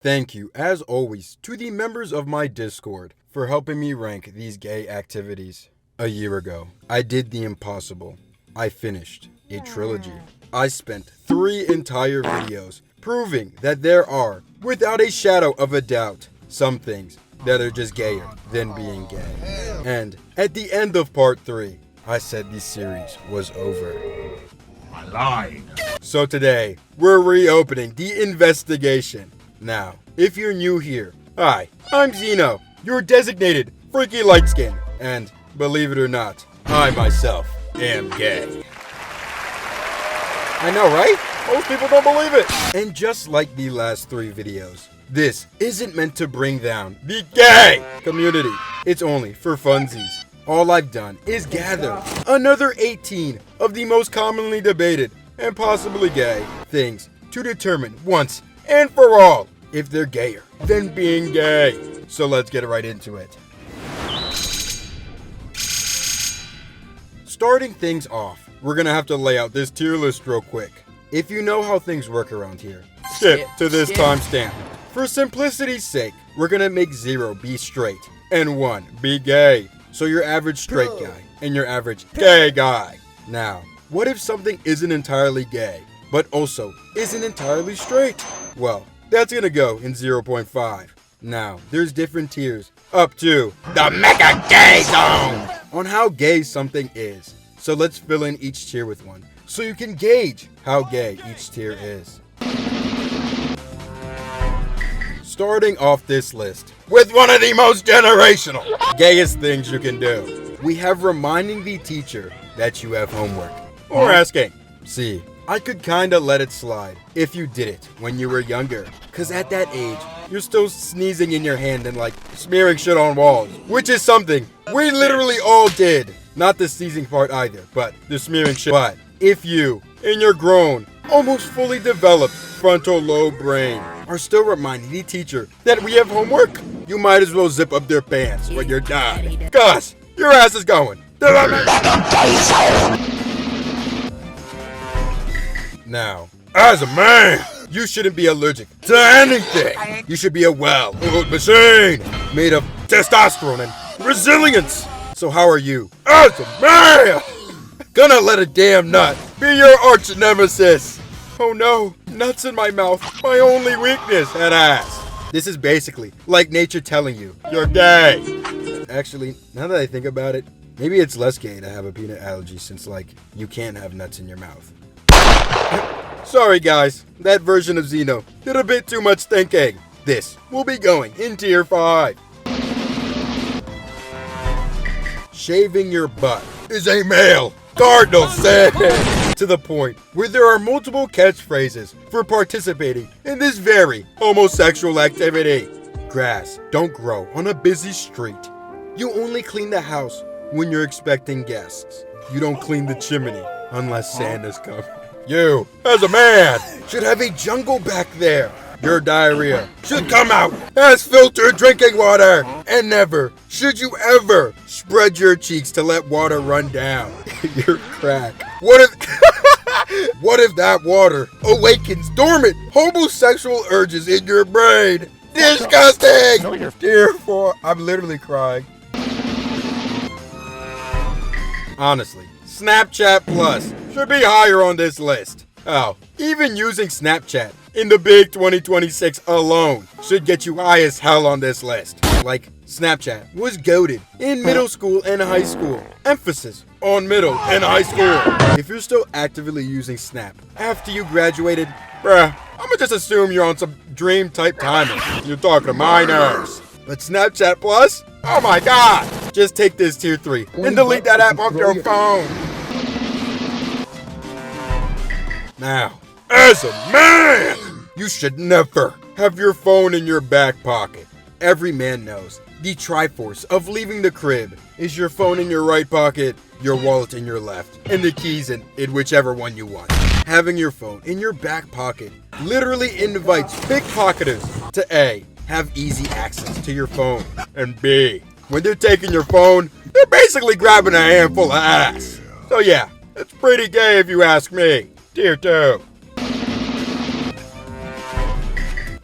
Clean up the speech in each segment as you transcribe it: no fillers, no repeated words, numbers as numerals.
Thank you, as always, to the members of my Discord for helping me rank these gay activities. A year ago, I did the impossible. I finished a trilogy. I spent 3 entire videos proving that there are, without a shadow of a doubt, some things that are just gayer than being gay. And at the end of part 3, I said the series was over. I lied. So today, we're reopening the investigation. Now, if you're new here, hi, I'm Xino, your designated freaky light skin, and believe it or not, I myself am gay. I know, right? Most people don't believe it. And just like the last 3 videos, this isn't meant to bring down the gay community. It's only for funsies. All I've done is gather another 18 of the most commonly debated and possibly gay things to determine once and for all if they're gayer than being gay. So let's get right into it. Starting things off, we're gonna have to lay out this tier list real quick. If you know how things work around here, skip to this timestamp. For simplicity's sake, we're gonna make 0 be straight and 1 be gay. So your average straight guy and your average gay guy. Now, what if something isn't entirely gay, but also isn't entirely straight? Well, that's gonna go in 0.5. Now, there's different tiers up to the mega gay zone on how gay something is. So let's fill in each tier with one so you can gauge how gay each tier is. Starting off this list with one of the most generational, gayest things you can do. We have reminding the teacher that you have homework. Or asking. See, I could kinda let it slide if you did it when you were younger. Cause at that age, you're still sneezing in your hand and like smearing shit on walls. Which is something we literally all did. Not the sneezing part either, but the smearing shit. But if you, in your grown, almost fully developed frontal lobe brain, are still reminding the teacher that we have homework, you might as well zip up their pants when you're done. Cause your ass is going. Now, as a man, you shouldn't be allergic to anything. You should be a well-oiled machine made of testosterone and resilience. So how are you, as a man, gonna let a damn nut be your arch nemesis? Oh no, nuts in my mouth, my only weakness, head ass. This is basically like nature telling you, you're gay. Actually, now that I think about it, maybe it's less gay to have a peanut allergy since like, you can't have nuts in your mouth. Sorry guys, that version of Xino did a bit too much thinking. This will be going in tier 5. Shaving your butt is a male cardinal sin. To the point where there are multiple catchphrases for participating in this very homosexual activity. Grass don't grow on a busy street. You only clean the house when you're expecting guests. You don't clean the chimney unless Santa's coming. You, as a man, should have a jungle back there. Your diarrhea should come out as filtered drinking water. And never should you ever spread your cheeks to let water run down your crack. What if that water awakens dormant homosexual urges in your brain? Disgusting! Dear 4, I'm literally crying. Honestly, Snapchat Plus should be higher on this list. Oh, even using Snapchat in the big 2026 alone should get you high as hell on this list. Like, Snapchat was goated in middle school and high school. Emphasis on middle and high school. If you're still actively using Snap after you graduated, bruh, I'ma just assume you're on some dream type timing. You're talking to minors. But Snapchat Plus? Oh my god! Just take this tier 3 and delete that app off your phone. Now, as a man, you should never have your phone in your back pocket. Every man knows the triforce of leaving the crib is your phone in your right pocket, your wallet in your left, and the keys in whichever one you want. Having your phone in your back pocket literally invites pickpocketers to A, have easy access to your phone, and B, when they're taking your phone, they're basically grabbing a handful of ass. So yeah, it's pretty gay if you ask me. Tier 2.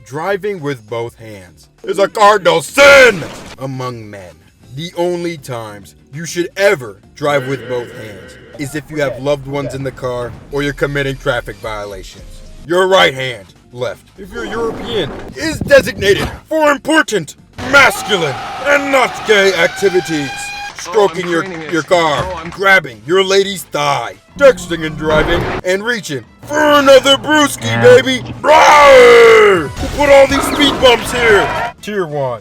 driving with both hands is a cardinal sin among men. The only times you should ever drive with both hands is if you have loved ones in the car or you're committing traffic violations. Your right hand, left, if you're European, is designated for important, masculine, and not gay activities. Stroking your car, grabbing your lady's thigh, texting and driving, and reaching for another brewski, baby. Rawr! Who put all these speed bumps here? Tier 1.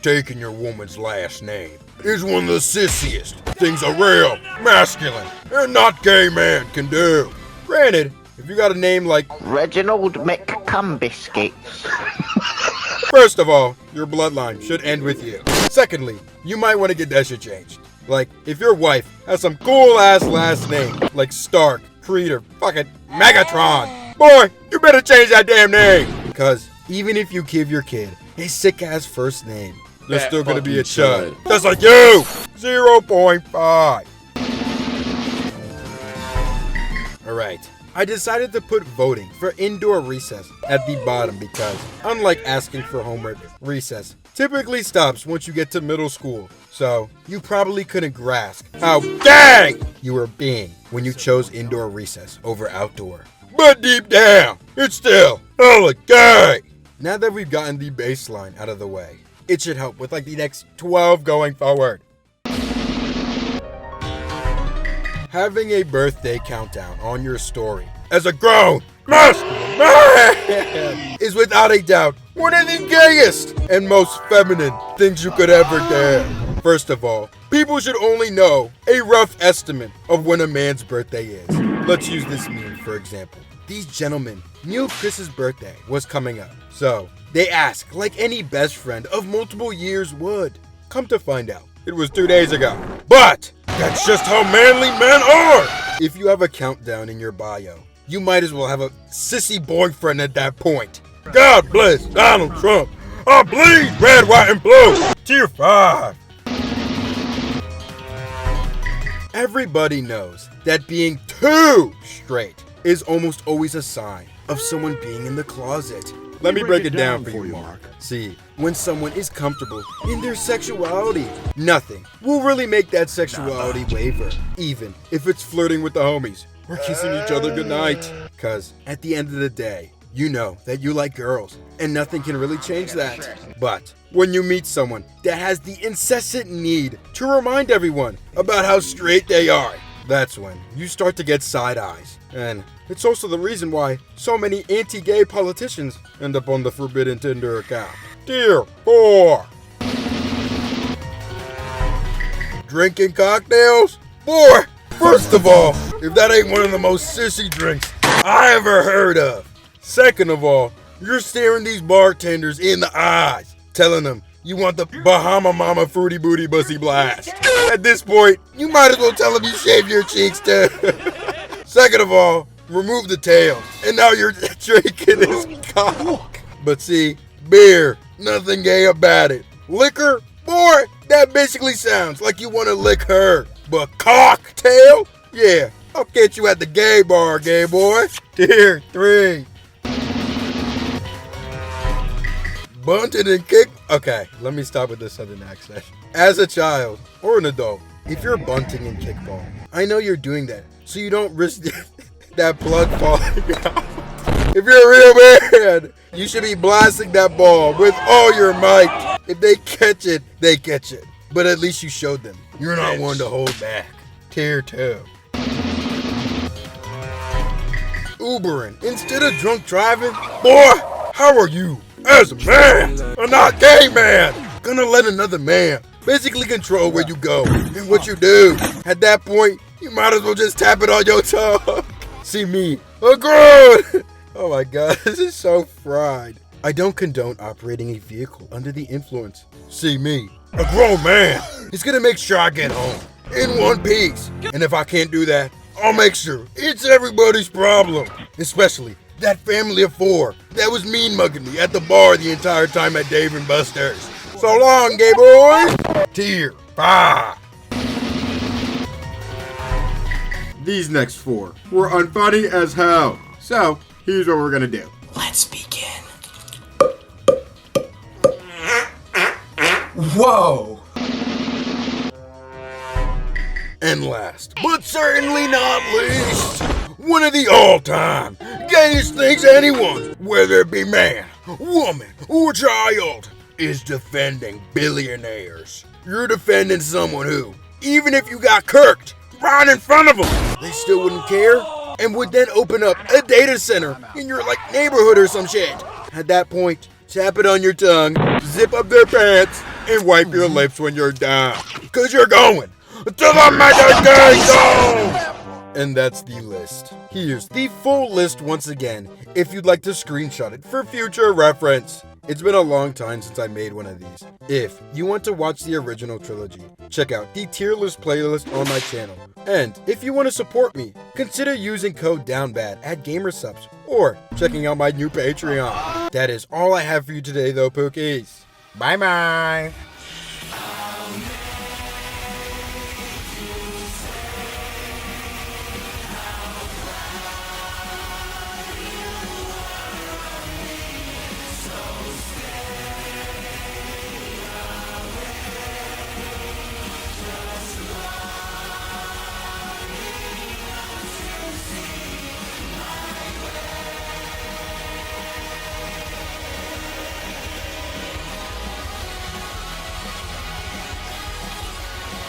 Taking your woman's last name is one of the sissiest things a real, masculine, and not gay man can do. Granted, if you got a name like Reginald McCumbiscuits. First of all, your bloodline should end with you. Secondly, you might want to get that shit changed. Like, if your wife has some cool-ass last name, like Stark, Creed, or fucking Megatron, boy, you better change that damn name! Because even if you give your kid a sick-ass first name, they're still gonna be a chud. Just like you! 0.5. Alright. I decided to put voting for indoor recess at the bottom because, unlike asking for homework, recess typically stops once you get to middle school. So, you probably couldn't grasp how gay you were being when you chose indoor recess over outdoor. But deep down, it's still hella gay! Now that we've gotten the baseline out of the way, it should help with like the next 12 going forward. Having a birthday countdown on your story as a grown, masculine man is without a doubt one of the gayest and most feminine things you could ever do. First of all, people should only know a rough estimate of when a man's birthday is. Let's use this meme for example. These gentlemen knew Chris's birthday was coming up, so they ask like any best friend of multiple years would. Come to find out, it was 2 days ago. But that's just how manly men are! If you have a countdown in your bio, you might as well have a sissy boyfriend at that point. God bless Donald Trump. I bleed red, white, and blue. Tier 5. Everybody knows that being too straight is almost always a sign of someone being in the closet. Let me break it down for you, Mark. See, when someone is comfortable in their sexuality, nothing will really make that sexuality waver, even if it's flirting with the homies or kissing each other goodnight. Cause at the end of the day, you know that you like girls and nothing can really change that. But when you meet someone that has the incessant need to remind everyone about how straight they are, that's when you start to get side eyes. And it's also the reason why so many anti-gay politicians end up on the forbidden Tinder account. Tier 4. Drinking cocktails? Boy, first of all, if that ain't one of the most sissy drinks I ever heard of. Second of all, you're staring these bartenders in the eyes, telling them you want the Bahama Mama Fruity Booty Bussy Blast. At this point, you might as well tell them you shave your cheeks too. Second of all, remove the tail, and now you're drinking his cock. But see, beer, nothing gay about it. Liquor, boy, that basically sounds like you want to lick her. But cocktail? Yeah, I'll catch you at the gay bar, gay boy. Tier 3. Bunted and kick. Okay, let me stop with this southern accent. As a child or an adult, if you're bunting in kickball, I know you're doing that so you don't risk that blood falling out. If you're a real man, you should be blasting that ball with all your might. If they catch it, they catch it. But at least you showed them you're not one to hold back. Tier 2. Ubering instead of drunk driving? Boy, how are you, as a man, a not gay man, gonna let another man basically control where you go and what you do? At that point, you might as well just tap it on your tongue. See me, a grown. Oh my god, this is so fried. I don't condone operating a vehicle under the influence. See me, a grown man, is gonna make sure I get home in one piece. And if I can't do that, I'll make sure it's everybody's problem. Especially that family of 4 that was mean mugging me at the bar the entire time at Dave & Buster's. So long, gay boys. Tier 5. These next 4 were unfunny as hell. So, here's what we're gonna do. Let's begin. Whoa! And last, but certainly not least, one of the all-time gayest things anyone, whether it be man, woman, or child, is defending billionaires. You're defending someone who, even if you got kirked right in front of them, they still wouldn't care and would then open up a data center in your neighborhood or some shit. At that point, tap it on your tongue, zip up their pants, and wipe your lips when you're done. Cause you're going to the Mega Gay Zone! And that's the list. Here's the full list once again, if you'd like to screenshot it for future reference. It's been a long time since I made one of these. If you want to watch the original trilogy, check out the tier list playlist on my channel. And if you want to support me, consider using code DOWNBAD at GamerSupps or checking out my new Patreon. That is all I have for you today though, Pookies. Bye bye.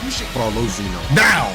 You should follow Xeno now.